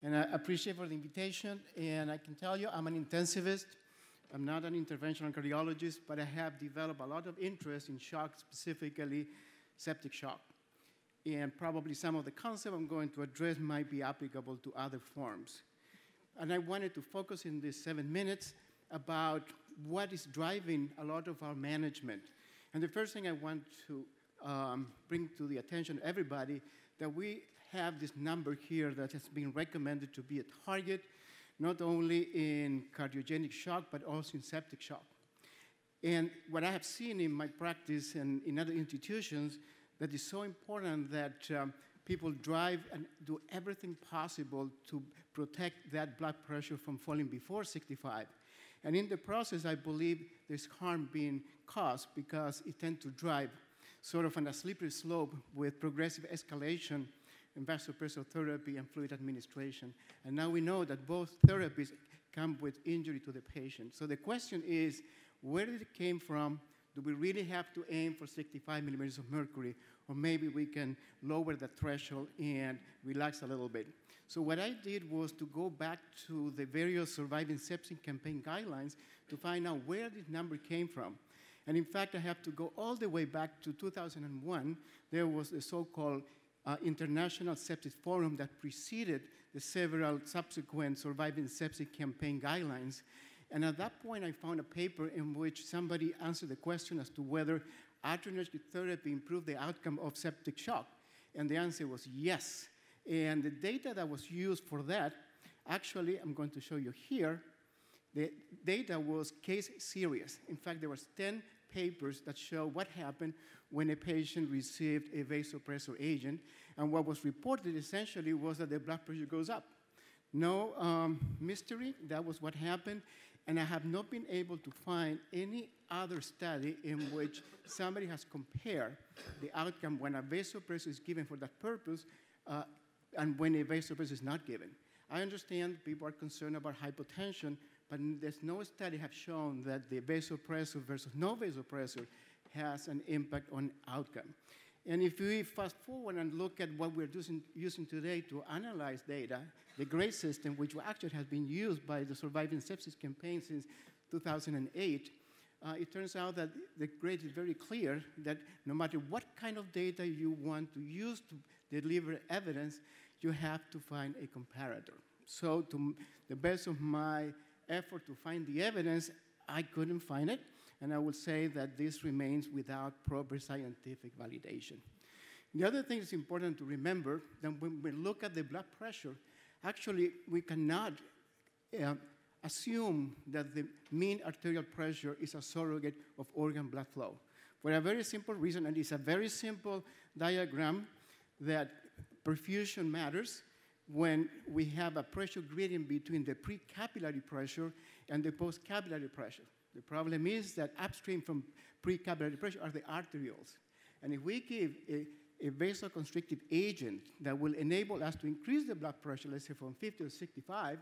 And I appreciate for the invitation. And I can tell you, I'm an intensivist. I'm not an interventional cardiologist, but I have developed a lot of interest in shock, specifically septic shock. And probably some of the concepts I'm going to address might be applicable to other forms. And I wanted to focus in these 7 minutes about what is driving a lot of our management. And the first thing I want to bring to the attention of everybody, that we have this number here that has been recommended to be a target, not only in cardiogenic shock, but also in septic shock. And what I have seen in my practice and in other institutions, that is so important that people drive and do everything possible to protect that blood pressure from falling before 65. And in the process, I believe there's harm being caused because it tends to drive sort of on a slippery slope with progressive escalation in vasopressor therapy and fluid administration. And now we know that both therapies come with injury to the patient. So the question is, where did it came from? Do we really have to aim for 65 millimeters of mercury? Or maybe we can lower the threshold and relax a little bit. So what I did was to go back to the various surviving sepsis campaign guidelines to find out where this number came from. And in fact, I have to go all the way back to 2001. There was the so-called International Sepsis Forum that preceded the several subsequent surviving sepsis campaign guidelines. And at that point, I found a paper in which somebody answered the question as to whether adrenergic therapy improved the outcome of septic shock. And the answer was yes. And the data that was used for that, actually, I'm going to show you here, the data was case series. In fact, there was 10 papers that show what happened when a patient received a vasopressor agent. And what was reported essentially was that the blood pressure goes up. No mystery, that was what happened. And I have not been able to find any other study in which somebody has compared the outcome when a vasopressor is given for that purpose and when a vasopressor is not given. I understand people are concerned about hypotension, but there's no study have shown that the vasopressor versus no vasopressor has an impact on outcome. And if we fast forward and look at what we're using today to analyze data, the GRACE system, which actually has been used by the surviving sepsis campaign since 2008, it turns out that the GRACE is very clear that no matter what kind of data you want to use to deliver evidence, you have to find a comparator. So to the best of my effort to find the evidence, I couldn't find it. And I will say that this remains without proper scientific validation. The other thing that's important to remember, that when we look at the blood pressure, actually we cannot assume that the mean arterial pressure is a surrogate of organ blood flow. For a very simple reason, and it's a very simple diagram, that perfusion matters when we have a pressure gradient between the pre-capillary pressure and the post-capillary pressure. The problem is that upstream from pre-capillary pressure are the arterioles. And if we give a vasoconstrictive agent that will enable us to increase the blood pressure, let's say from 50 to 65,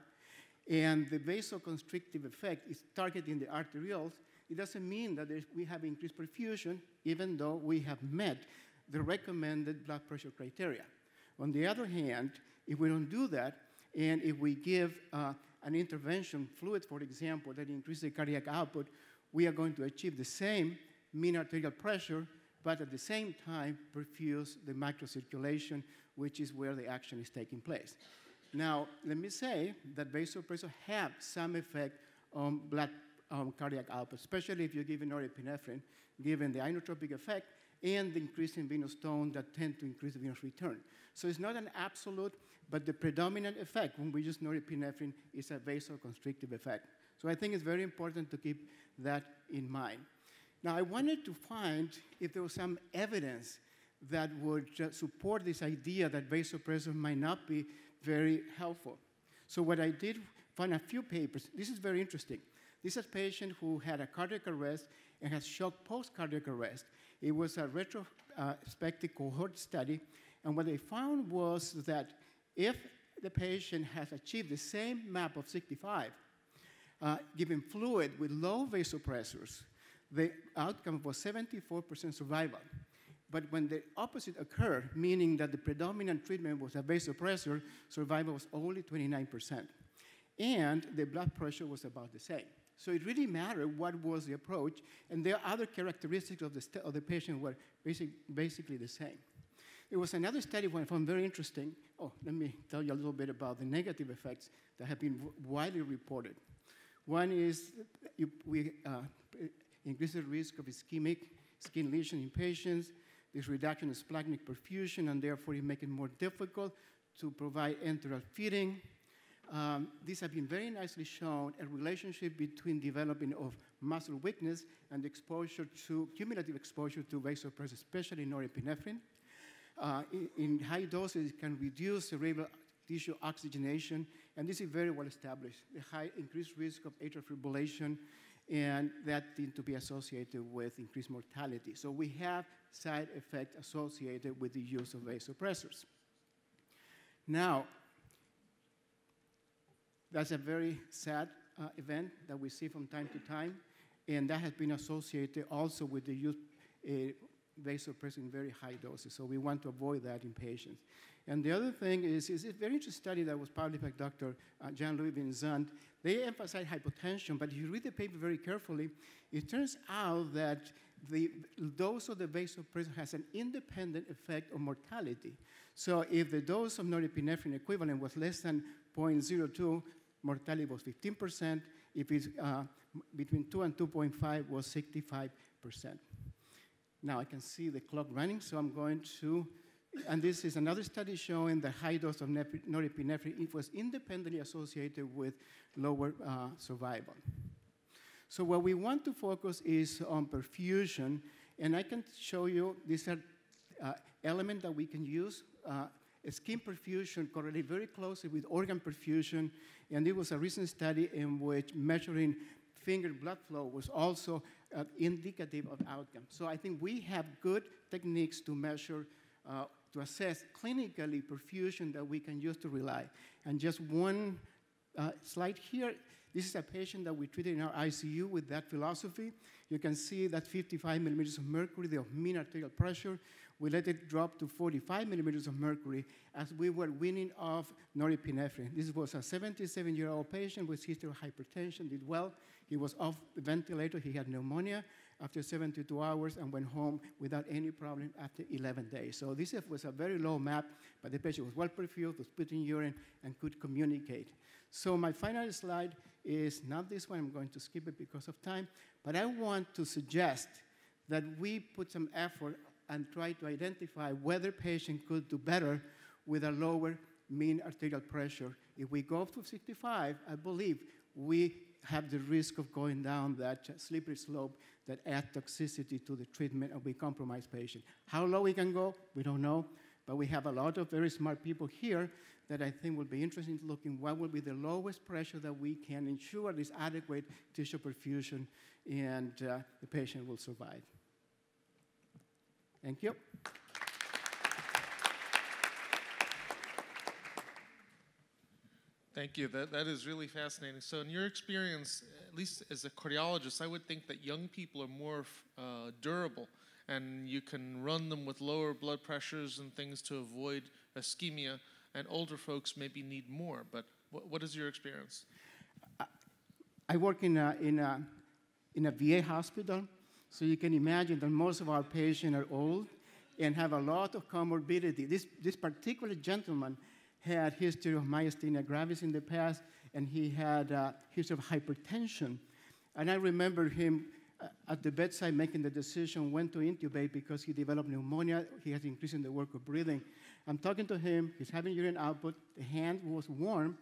and the vasoconstrictive effect is targeting the arterioles, it doesn't mean that we have increased perfusion, even though we have met the recommended blood pressure criteria. On the other hand, if we don't do that, and if we give an intervention fluid, for example, that increases the cardiac output, we are going to achieve the same mean arterial pressure, but at the same time perfuse the microcirculation, which is where the action is taking place. Now, let me say that vasopressors have some effect on cardiac output, especially if you're giving norepinephrine, given the inotropic effect and the increase in venous tone that tend to increase the venous return. So it's not an absolute, but the predominant effect when we use norepinephrine is a vasoconstrictive effect. So I think it's very important to keep that in mind. Now, I wanted to find if there was some evidence that would support this idea that vasopressors might not be very helpful. So what I did, found a few papers. This is very interesting. This is a patient who had a cardiac arrest and has shock post-cardiac arrest. It was a retrospective cohort study, and what they found was that if the patient has achieved the same map of 65, given fluid with low vasopressors, the outcome was 74% survival. But when the opposite occurred, meaning that the predominant treatment was a vasopressor, survival was only 29%. And the blood pressure was about the same. So it really mattered what was the approach, and there are other characteristics of the patient were basically the same. There was another study one I found very interesting. Oh, let me tell you a little bit about the negative effects that have been widely reported. One is we increase the risk of ischemic skin lesion in patients. This reduction in splanchnic perfusion, and therefore it makes it more difficult to provide enteral feeding. These have been very nicely shown, a relationship between developing of muscle weakness and exposure to, cumulative exposure to vasopressors, especially norepinephrine. In high doses, it can reduce cerebral tissue oxygenation, and this is very well established. The high increased risk of atrial fibrillation, and that seems to be associated with increased mortality. So we have side effects associated with the use of vasopressors. Now, that's a very sad event that we see from time to time, and that has been associated also with the use of vasopressor in very high doses. So we want to avoid that in patients. And the other thing is a very interesting study that was published by Dr. Jean-Louis Vincent. They emphasize hypotension, but if you read the paper very carefully, it turns out that the dose of the vasopressor has an independent effect on mortality. So if the dose of norepinephrine equivalent was less than 0.02, mortality was 15%. If it's between 2 and 2.5, was 65%. Now I can see the clock running, so I'm going to, and this is another study showing the high dose of norepinephrine. It was independently associated with lower survival. So what we want to focus is on perfusion, and I can show you these are elements that we can use. Skin perfusion correlates very closely with organ perfusion, and there was a recent study in which measuring finger blood flow was also indicative of outcome. So I think we have good techniques to measure, to assess clinically perfusion that we can use to rely. And just one slide here. This is a patient that we treated in our ICU with that philosophy. You can see that 55 millimeters of mercury, the mean arterial pressure. We let it drop to 45 millimeters of mercury as we were weaning off norepinephrine. This was a 77-year-old patient with history of hypertension, did well. He was off the ventilator. He had pneumonia after 72 hours and went home without any problem after 11 days. So this was a very low map, but the patient was well perfused, was spitting urine, and could communicate. So my final slide is not this one. I'm going to skip it because of time, but I want to suggest that we put some effort and try to identify whether patient could do better with a lower mean arterial pressure. If we go up to 65, I believe we have the risk of going down that slippery slope that adds toxicity to the treatment and we compromise patient. How low we can go, we don't know, but we have a lot of very smart people here that I think will be interested in looking what will be the lowest pressure that we can ensure this adequate tissue perfusion and the patient will survive. Thank you. Thank you. That is really fascinating. So in your experience, at least as a cardiologist, I would think that young people are more durable and you can run them with lower blood pressures and things to avoid ischemia, and older folks maybe need more. But what is your experience? I work in a VA hospital, so you can imagine that most of our patients are old and have a lot of comorbidity. This particular gentleman had history of myasthenia gravis in the past, and he had a history of hypertension. And I remember him at the bedside making the decision when to intubate because he developed pneumonia. He has increase in the work of breathing. I'm talking to him. He's having urine output. The hand was warm,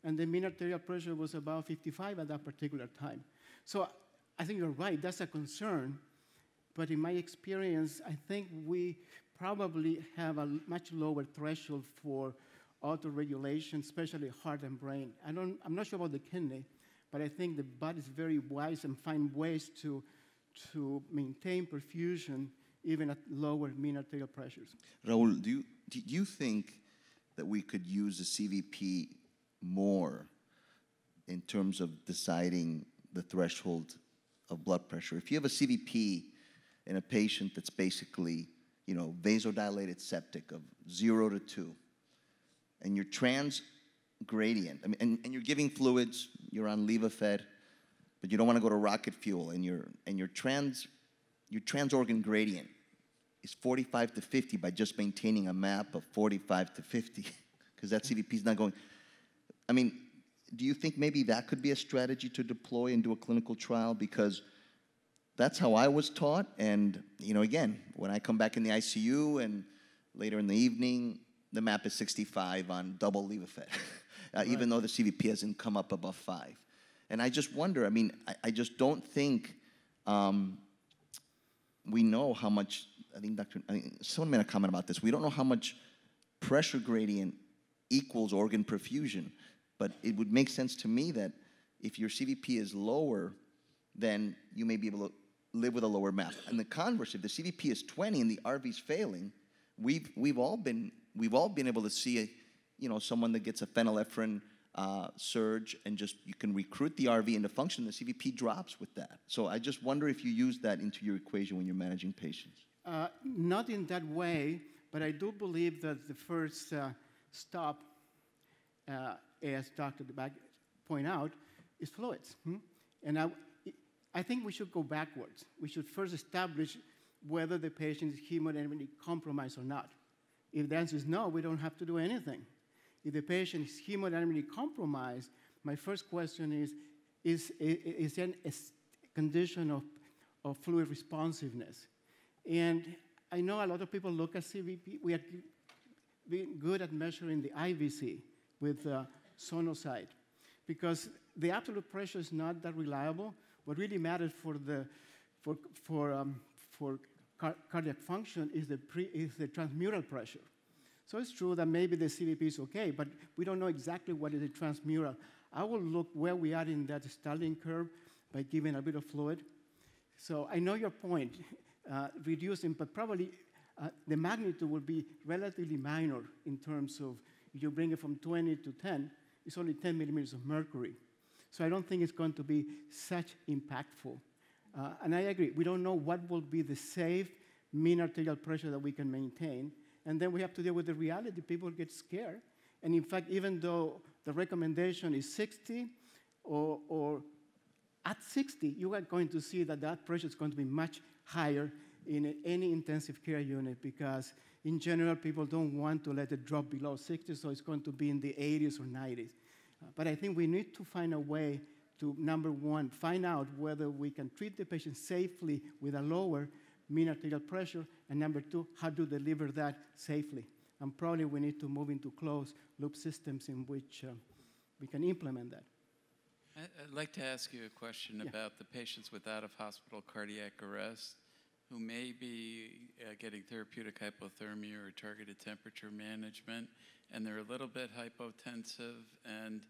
and the mean arterial pressure was about 55 at that particular time. So I think you're right. That's a concern. But in my experience, I think we probably have a much lower threshold for autoregulation, especially heart and brain. I'm not sure about the kidney, but I think the body is very wise and find ways to maintain perfusion even at lower mean arterial pressures. Raul, do you think that we could use the CVP more in terms of deciding the threshold of blood pressure? If you have a CVP in a patient that's basically vasodilated septic of 0 to 2, and your trans gradient, and you're giving fluids, you're on Levofed, but you don't want to go to rocket fuel, and your trans organ gradient is 45 to 50 by just maintaining a map of 45 to 50, because that CVP is not going. I mean, do you think maybe that could be a strategy to deploy and do a clinical trial? Because that's how I was taught, and again, when I come back in the ICU and later in the evening, the map is 65 on double Levofed, right. Even though the CVP hasn't come up above 5. And I just wonder, I just don't think we know how much, someone made a comment about this, we don't know how much pressure gradient equals organ perfusion, but it would make sense to me that if your CVP is lower, then you may be able to live with a lower map. And the converse, if the CVP is 20 and the RV is failing, we've all been able to see someone that gets a phenylephrine surge, and just you can recruit the RV into function, the CVP drops with that. So I just wonder if you use that into your equation when you're managing patients. Not in that way, but I do believe that the first stop, as Dr. DeBack pointed out, is fluids. And I think we should go backwards. We should first establish whether the patient is hemodynamically compromised or not. If the answer is no, we don't have to do anything. If the patient is hemodynamically compromised, my first question is there a condition of fluid responsiveness? And I know a lot of people look at CVP. We are being good at measuring the IVC with sonosite, because the absolute pressure is not that reliable. What really matters for cardiac function is the transmural pressure. So it's true that maybe the CVP is okay, but we don't know exactly what is the transmural. I will look where we are in that Stalling curve by giving a bit of fluid. So I know your point, reducing, but probably the magnitude will be relatively minor in terms of, if you bring it from 20 to 10, it's only 10 millimeters of mercury. So I don't think it's going to be such impactful. And I agree, we don't know what will be the safe mean arterial pressure that we can maintain. And then we have to deal with the reality. People get scared. And in fact, even though the recommendation is 60, or at 60, you are going to see that that pressure is going to be much higher in any intensive care unit, because in general, people don't want to let it drop below 60, so it's going to be in the 80s or 90s. But I think we need to find a way to, number one, find out whether we can treat the patient safely with a lower mean arterial pressure, and number two, how to deliver that safely. And probably we need to move into closed loop systems in which we can implement that. I'd like to ask you a question about the patients with out-of-hospital cardiac arrest who may be getting therapeutic hypothermia or targeted temperature management, and they're a little bit hypotensive, and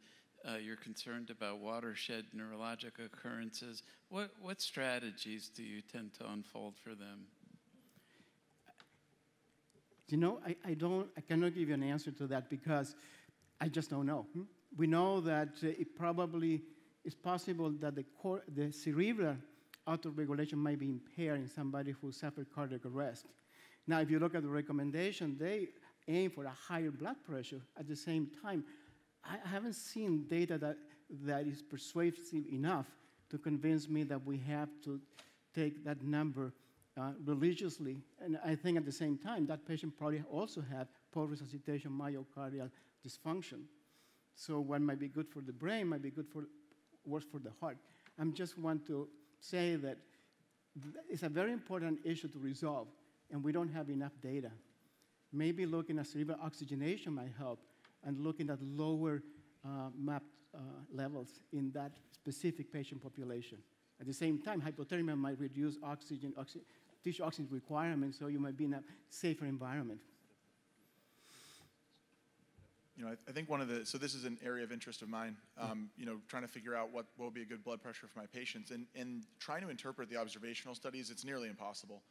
you're concerned about watershed neurologic occurrences. What strategies do you tend to unfold for them? I cannot give you an answer to that, because I just don't know. We know that it probably is possible that the cerebral autoregulation might be impaired in somebody who suffered cardiac arrest. Now, if you look at the recommendation, they aim for a higher blood pressure. At the same time, I haven't seen data that is persuasive enough to convince me that we have to take that number religiously. And I think at the same time, that patient probably also had post-resuscitation myocardial dysfunction. So what might be good for the brain might be worse for the heart. I just want to say that it's a very important issue to resolve, and we don't have enough data. Maybe looking at cerebral oxygenation might help, and looking at lower mapped levels in that specific patient population. At the same time, hypothermia might reduce tissue oxygen requirements, so you might be in a safer environment. I think so this is an area of interest of mine, trying to figure out what will be a good blood pressure for my patients. And trying to interpret the observational studies, it's nearly impossible,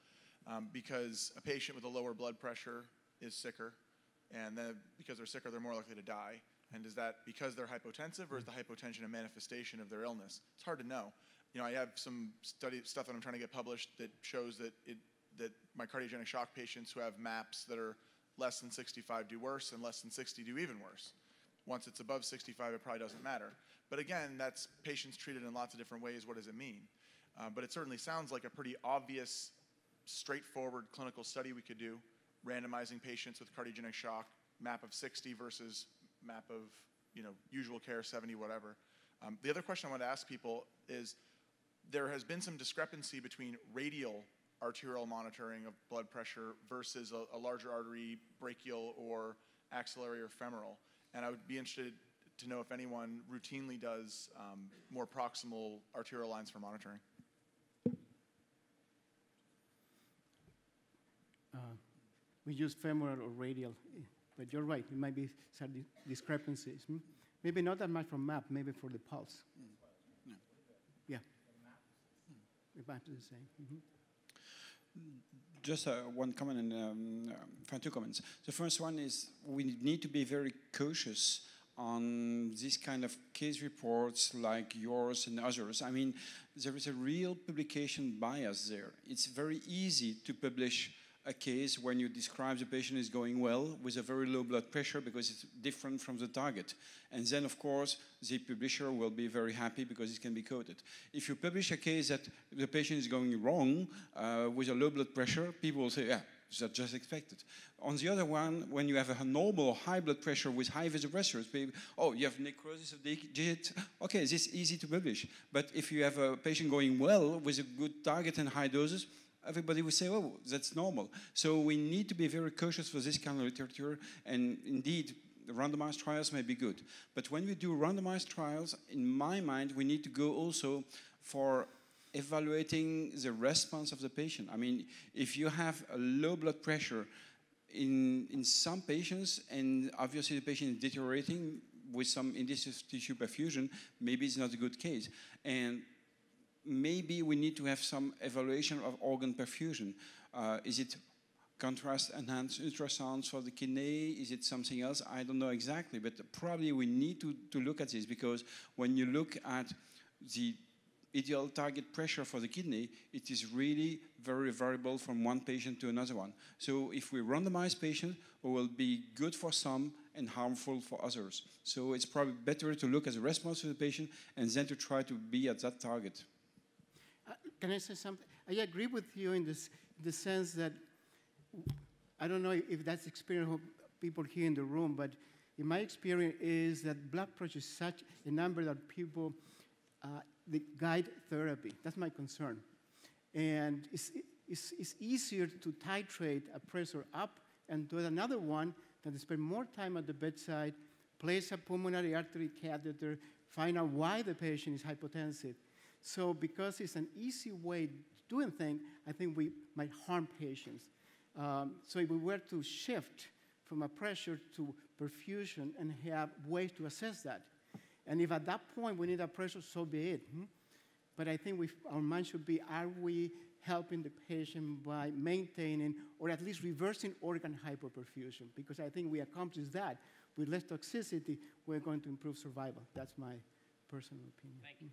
because a patient with a lower blood pressure is sicker, and then because they're sicker, they're more likely to die. And is that because they're hypotensive, or is the hypotension a manifestation of their illness? It's hard to know. I have some stuff that I'm trying to get published that shows that that my cardiogenic shock patients who have MAPs that are less than 65 do worse, and less than 60 do even worse. Once it's above 65, it probably doesn't matter. But again, that's patients treated in lots of different ways. What does it mean? But it certainly sounds like a pretty obvious, straightforward clinical study we could do, randomizing patients with cardiogenic shock, MAP of 60 versus MAP of usual care 70, whatever. The other question I want to ask people is, there has been some discrepancy between radial arterial monitoring of blood pressure versus a larger artery, brachial, or axillary or femoral. And I would be interested to know if anyone routinely does more proximal arterial lines for monitoring. We use femoral or radial, but you're right, it might be some discrepancies. Maybe not that much from MAP, maybe for the pulse. Yeah. The MAP is the same. Just one comment and two comments. The first one is we need to be very cautious on this kind of case reports like yours and others. I mean, there is a real publication bias there. It's very easy to publish a case when you describe the patient is going well with a very low blood pressure because it's different from the target. And then, of course, the publisher will be very happy because it can be quoted. If you publish a case that the patient is going wrong with a low blood pressure, people will say, yeah, that's just expected. On the other one, when you have a normal high blood pressure with high vasopressors, oh, you have necrosis of the digit. Okay, this is easy to publish. But if you have a patient going well with a good target and high doses, everybody will say, oh, that's normal. So we need to be very cautious for this kind of literature, and indeed, the randomized trials may be good. But when we do randomized trials, in my mind, we need to go also for evaluating the response of the patient. I mean, if you have a low blood pressure in some patients, and obviously the patient is deteriorating with some inducive tissue perfusion, maybe it's not a good case. And maybe we need to have some evaluation of organ perfusion. Is it contrast-enhanced ultrasounds for the kidney? Is it something else? I don't know exactly, but probably we need to look at this, because when you look at the ideal target pressure for the kidney, it is really very variable from one patient to another one. So if we randomize patients, it will be good for some and harmful for others. So it's probably better to look at the response of the patient and then to try to be at that target. Can I say something? I agree with you in the sense that, I don't know if that's the experience of people here in the room, but in my experience is that blood pressure is such a number that people they guide therapy. That's my concern. And it's easier to titrate a pressure up and do another one than to spend more time at the bedside, place a pulmonary artery catheter, find out why the patient is hypotensive. So because it's an easy way of doing things, I think we might harm patients. So if we were to shift from a pressure to perfusion and have ways to assess that, and if at that point we need a pressure, so be it. But I think our mind should be, are we helping the patient by maintaining or at least reversing organ hypoperfusion? Because I think we accomplish that with less toxicity, we're going to improve survival. That's my personal opinion. Thank you.